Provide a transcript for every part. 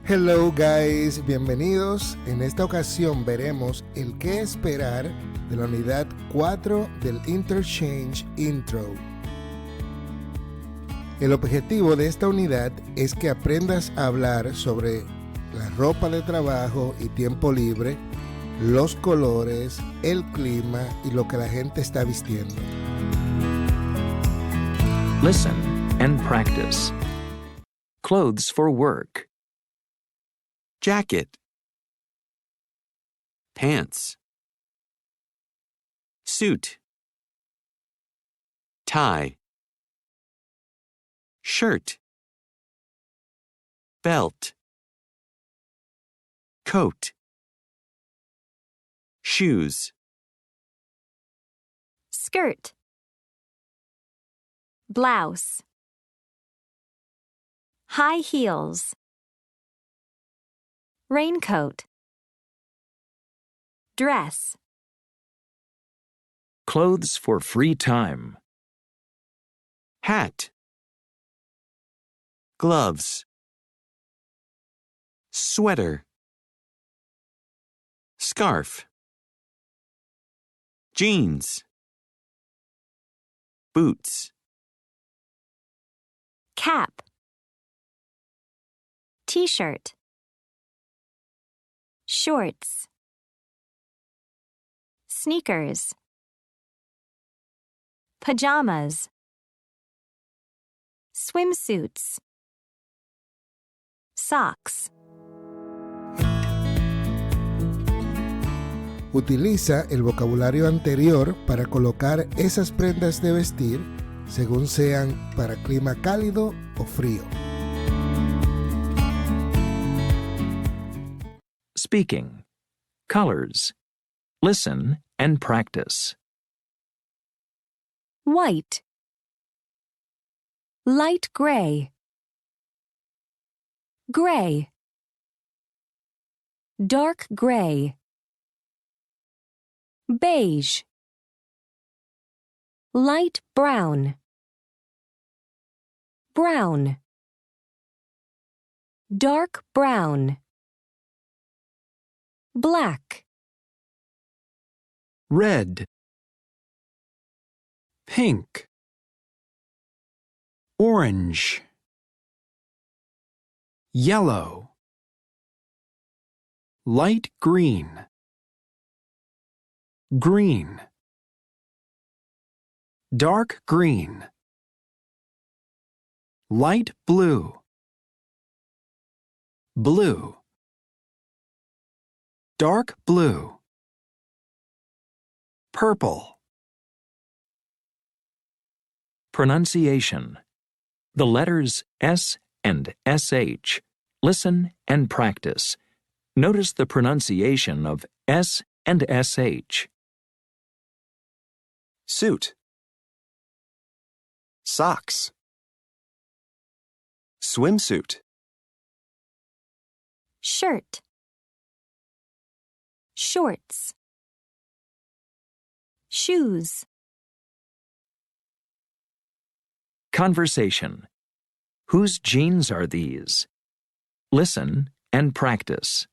Hello guys, bienvenidos. En esta ocasión veremos el qué esperar de la unidad 4 del Interchange Intro. El objetivo de esta unidad es que aprendas a hablar sobre la ropa de trabajo y tiempo libre, los colores, el clima y lo que la gente está vistiendo. Listen and practice. Clothes for work. Jacket, pants, suit, tie, shirt, belt, coat, shoes, skirt, blouse, high heels, raincoat, dress. Clothes for free time. hat, gloves, sweater, scarf, jeans, boots, Cap, t-shirt, shorts, sneakers, pajamas, swimsuits, socks. Utiliza el vocabulario anterior para colocar esas prendas de vestir según sean para clima cálido o frío. Speaking. Colors. Listen and practice. White, light gray, gray, dark gray, beige, light brown, brown, dark brown, black, red, pink, orange, yellow, light green, green, dark green, light blue, blue, dark blue, purple. Pronunciation. The letters S and SH. Listen and practice. Notice the pronunciation of S and SH. Suit, socks, swimsuit, shirt, shorts, shoes. Conversation. Whose jeans are these? Listen and practice.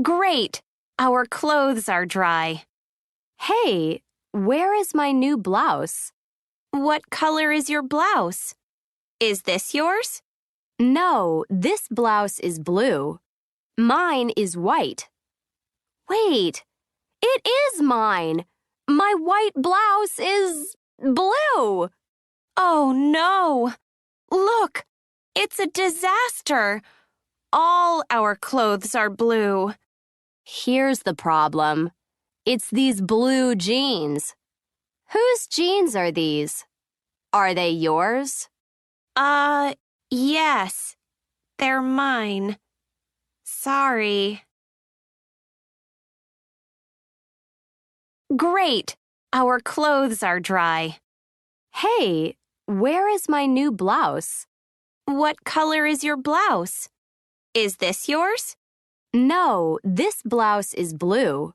Great! Our clothes are dry. Hey, where is my new blouse? What color is your blouse? Is this yours? No, this blouse is blue. Mine is white. Wait, it is mine. My white blouse is blue. Oh no! Look, it's a disaster. All our clothes are blue. Here's the problem. It's these blue jeans. Whose jeans are these? Are they yours? Yes. They're mine. Sorry. Great! Our clothes are dry. Hey, where is my new blouse? What color is your blouse? Is this yours? No, this blouse is blue.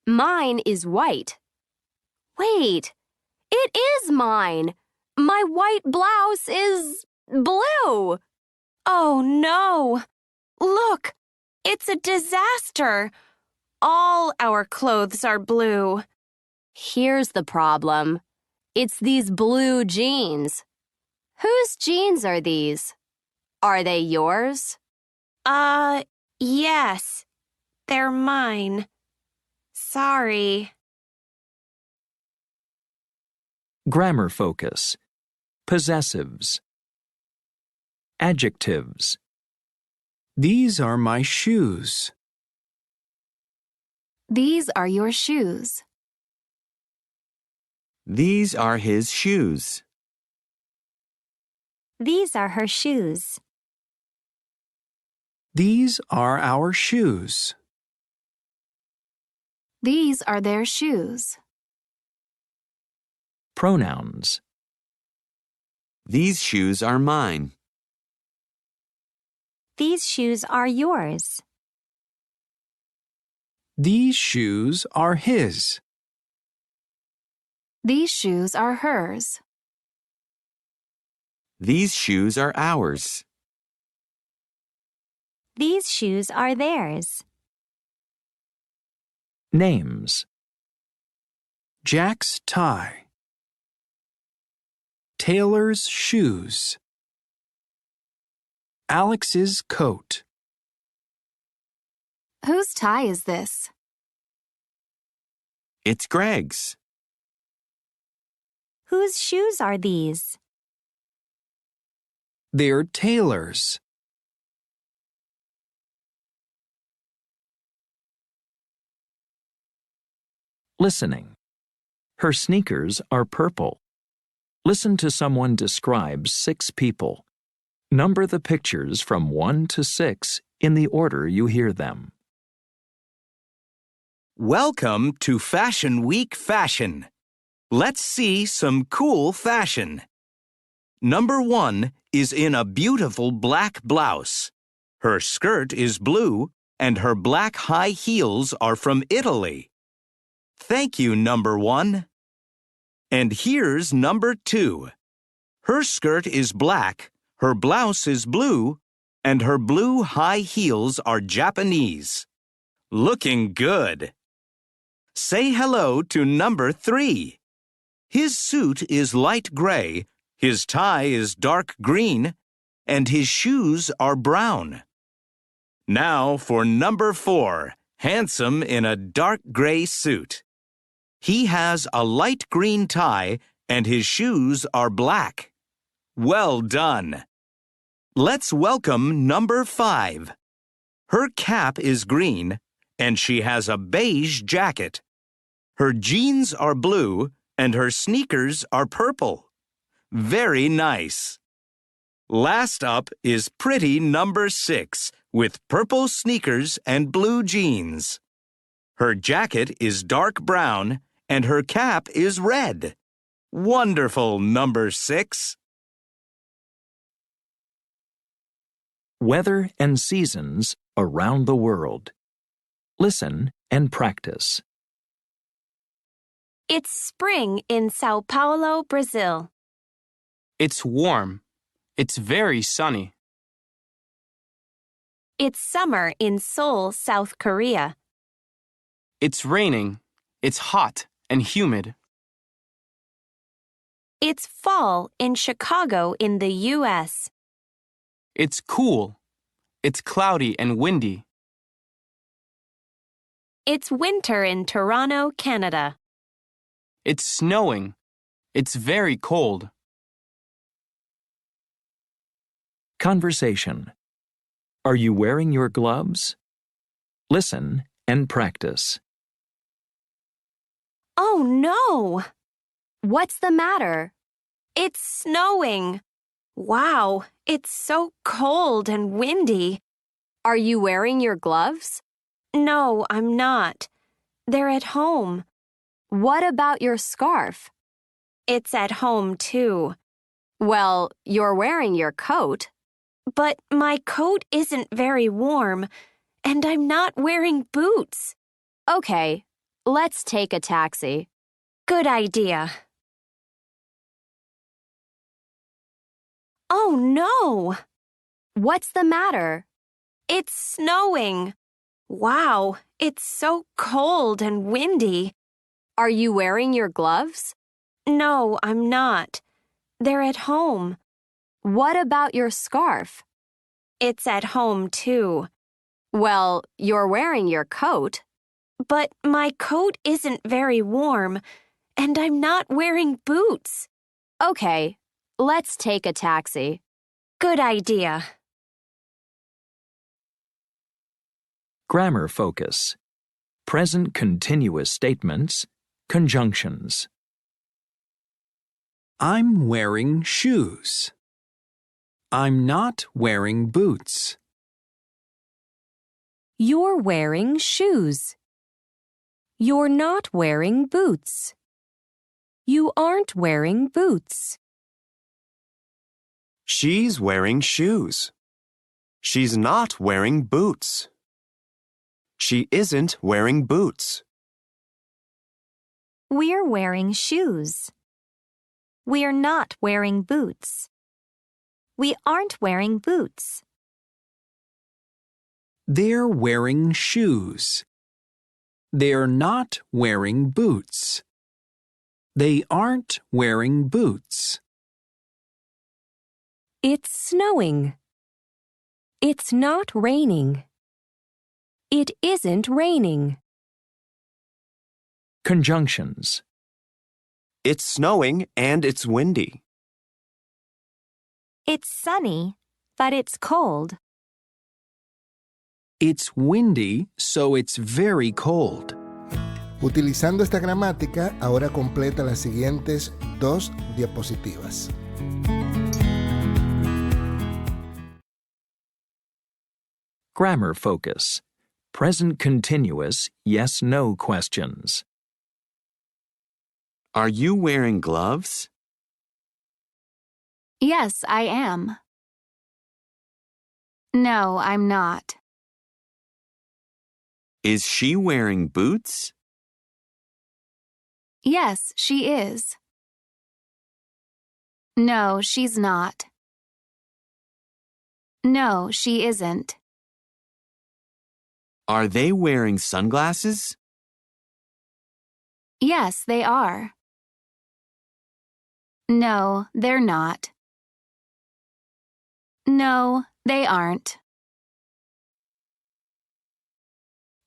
Mine is white. Wait, it is mine. My white blouse is blue. Oh, no! Look! It's a disaster! All our clothes are blue. Here's the problem. It's these blue jeans. Whose jeans are these? Are they yours? Yes. They're mine. Sorry. Grammar focus. Possessives. Adjectives. These are my shoes. These are your shoes. These are his shoes. These are her shoes. These are our shoes. These are their shoes. Pronouns. These shoes are mine. These shoes are yours. These shoes are his. These shoes are hers. These shoes are ours. These shoes are theirs. Names. Jack's tie. Taylor's shoes. Alex's coat. Whose tie is this? It's Greg's. Whose shoes are these? They're Taylor's. Listening. Her sneakers are purple. Listen to someone describe 6 people. Number the pictures from 1 to 6 in the order you hear them. Welcome to Fashion Week Fashion. Let's see some cool fashion. Number 1 is in a beautiful black blouse. Her skirt is blue and her black high heels are from Italy. Thank you, number 1. And here's number 2. Her skirt is black, her blouse is blue, and her blue high heels are Japanese. Looking good. Say hello to number 3. His suit is light gray, his tie is dark green, and his shoes are brown. Now for number 4, handsome in a dark gray suit. He has a light green tie and his shoes are black. Well done. Let's welcome number 5. Her cap is green and she has a beige jacket. Her jeans are blue and her sneakers are purple. Very nice. Last up is pretty number 6 with purple sneakers and blue jeans. Her jacket is dark brown and her cap is red. Wonderful, number 6. Weather and seasons around the world. Listen and practice. It's spring in Sao Paulo, Brazil. It's warm. It's very sunny. It's summer in Seoul, South Korea. It's raining. It's hot and humid. It's fall in Chicago in the U.S. It's cool. It's cloudy and windy. It's winter in Toronto, Canada. It's snowing. It's very cold. Conversation. Are you wearing your gloves? Listen and practice. Oh no! What's the matter? It's snowing. Wow, it's so cold and windy. Are you wearing your gloves? No, I'm not. They're at home. What about your scarf? It's at home too. Well, you're wearing your coat. But my coat isn't very warm, and I'm not wearing boots. Okay, let's take a taxi. Good idea. Oh no! What's the matter? It's snowing. Wow, it's so cold and windy. Are you wearing your gloves? No, I'm not. They're at home. What about your scarf? It's at home, too. Well, you're wearing your coat. But my coat isn't very warm, and I'm not wearing boots. Okay, let's take a taxi. Good idea. Grammar focus. Present continuous statements. Conjunctions. I'm wearing shoes. I'm not wearing boots. You're wearing shoes. You're not wearing boots. You aren't wearing boots. She's wearing shoes. She's not wearing boots. She isn't wearing boots. We're wearing shoes. We're not wearing boots. We aren't wearing boots. They're wearing shoes. They're not wearing boots. They aren't wearing boots. It's snowing. It's not raining. It isn't raining. Conjunctions. It's snowing and it's windy. It's sunny, but it's cold. It's windy, so it's very cold. Utilizando esta gramática, ahora completa las siguientes 2 diapositivas. Grammar focus. Present continuous yes-no questions. Are you wearing gloves? Yes, I am. No, I'm not. Is she wearing boots? Yes, she is. No, she's not. No, she isn't. Are they wearing sunglasses? Yes, they are. No, they're not. No, they aren't.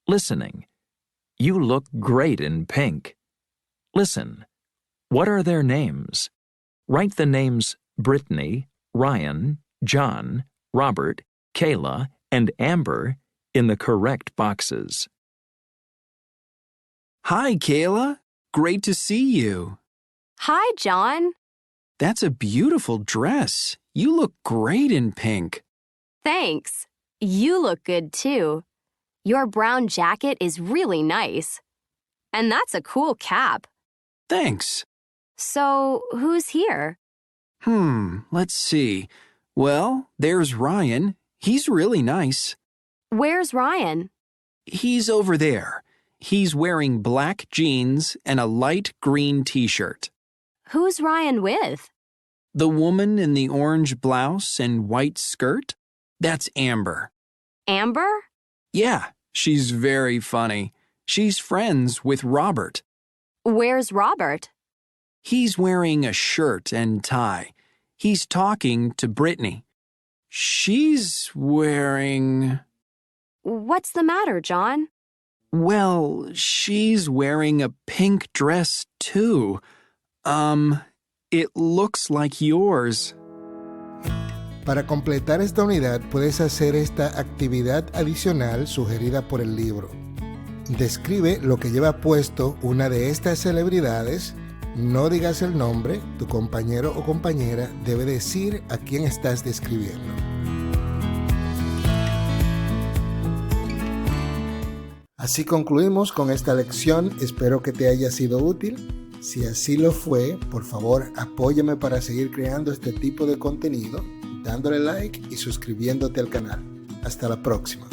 Listening. You look great in pink. Listen. What are their names? Write the names Brittany, Ryan, John, Robert, Kayla, and Amber in the correct boxes. Hi, Kayla. Great to see you. Hi, John. That's a beautiful dress. You look great in pink. Thanks. You look good, too. Your brown jacket is really nice. And that's a cool cap. Thanks. So, who's here? Let's see. Well, there's Ryan. He's really nice. Where's Ryan? He's over there. He's wearing black jeans and a light green t-shirt. Who's Ryan with? The woman in the orange blouse and white skirt? That's Amber. Amber? Yeah, she's very funny. She's friends with Robert. Where's Robert? He's wearing a shirt and tie. He's talking to Brittany. She's wearing... What's the matter, John? Well, she's wearing a pink dress, too. It looks like yours. Para completar esta unidad, puedes hacer esta actividad adicional sugerida por el libro. Describe lo que lleva puesto una de estas celebridades. No digas el nombre, tu compañero o compañera debe decir a quién estás describiendo. Así concluimos con esta lección. Espero que te haya sido útil. Si así lo fue, por favor, apóyame para seguir creando este tipo de contenido, dándole like y suscribiéndote al canal. Hasta la próxima.